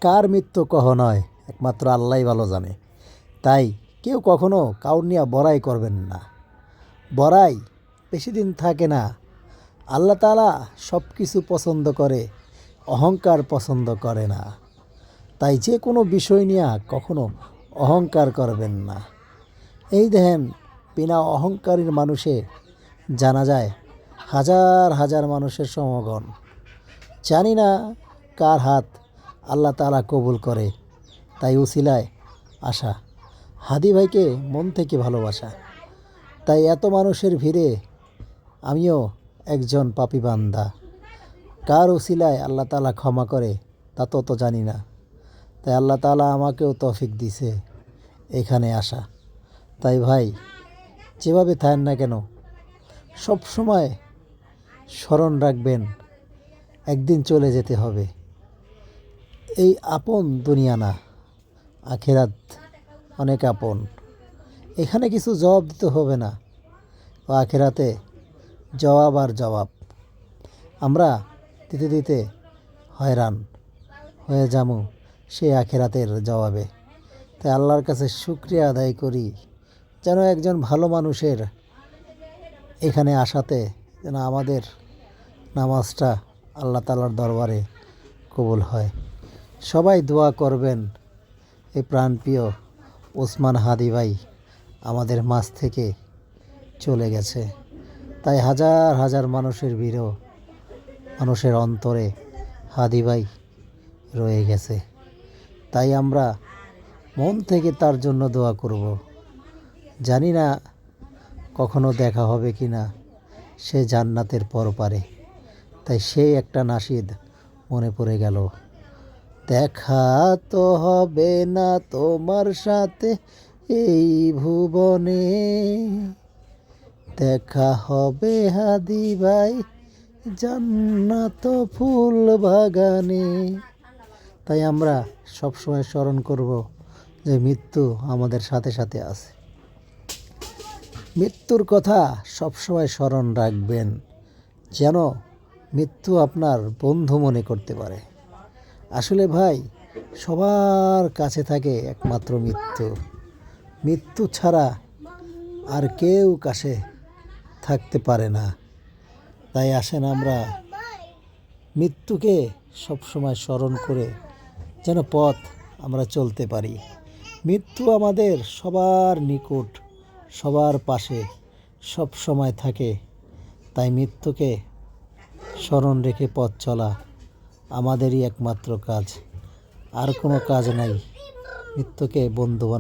কার মৃত্যু কখন হয় একমাত্র আল্লাহই ভালো জানে। তাই কেউ কখনো কাউর নিয়ে বড়াই করবেন না। বড়াই বেশি দিন থাকে না। আল্লাহ তাআলা সব কিছু পছন্দ করে, অহংকার পছন্দ করে না। তাই যে কোনো বিষয় নিয়ে কখনো অহংকার করবেন না। এই দেখেন, বিনা অহংকারীর মানুষে জানা যায় হাজার হাজার মানুষের সমাগম। জানি না কার হাত আল্লাহ তাআলা কবুল করে, তাই উসিলায় আসা হাদি ভাইকে মন থেকে ভালোবাসা। তাই এত মানুষের ভিড়ে আমিও একজন পাপী বান্দা। কার উসিলায় আল্লাহ তাআলা ক্ষমা করে তা তো জানি না। তাই আল্লাহ তাআলা আমাকেও তৌফিক দিছে এখানে আসা। তাই ভাই, যেভাবে থাকেন না কেন, সব সময় স্মরণ রাখবেন একদিন চলে যেতে হবে। এই আপন দুনিয়া না, আখেরাত অনেক আপন। এখানে কিছু জবাব দিতে হবে না, ও আখেরাতে জবাব আর জবাব। আমরা দিতে দিতে হয়রান হয়ে যাবো সেই আখেরাতের জবাবে। তাই আল্লাহর কাছে শুকরিয়া আদায় করি যেন একজন ভালো মানুষের এখানে আসাতে যেন আমাদের নামাজটা আল্লাহ তাআলার দরবারে কবুল হয়। সবাই দোয়া করবেন এই প্রাণপ্রিয় ওসমান হাদি ভাই আমাদের মাঝ থেকে চলে গেছে। তাই হাজার হাজার মানুষের ভিড়ও মানুষের অন্তরে হাদি ভাই রয়ে গেছে। তাই আমরা মন থেকে তার জন্য দোয়া করব। জানি না কখনো দেখা হবে কি না সে জান্নাতের পরপারে। তাই সেই একটা নাশিদ মনে পড়ে গেল। দেখা তো হবে না তোমার সাথে এই ভুবনে, দেখা হবে হাদি ভাই জান্নাত ফুল বাগানে। তাই আমরা সবসময় স্মরণ করব যে মৃত্যু আমাদের সাথে সাথে আছে। মৃত্যুর কথা সবসময় স্মরণ রাখবেন যেন মৃত্যু আপনার বন্ধু মনে করতে পারে। আসলে ভাই, সবার কাছে থাকে একমাত্র মৃত্যু। মৃত্যু ছাড়া আর কেউ কাছে থাকতে পারে না। তাই আসেন আমরা মৃত্যুকে সবসময় স্মরণ করে যেন পথ আমরা চলতে পারি। মৃত্যু আমাদের সবার নিকট, সবার পাশে সব সময় থাকে। তাই মৃত্যুকে স্মরণ রেখে পথ চলা আমাদেরই একমাত্র কাজ, আর কোনো কাজ নাই। মৃত্যুকে বন্ধু বানাই।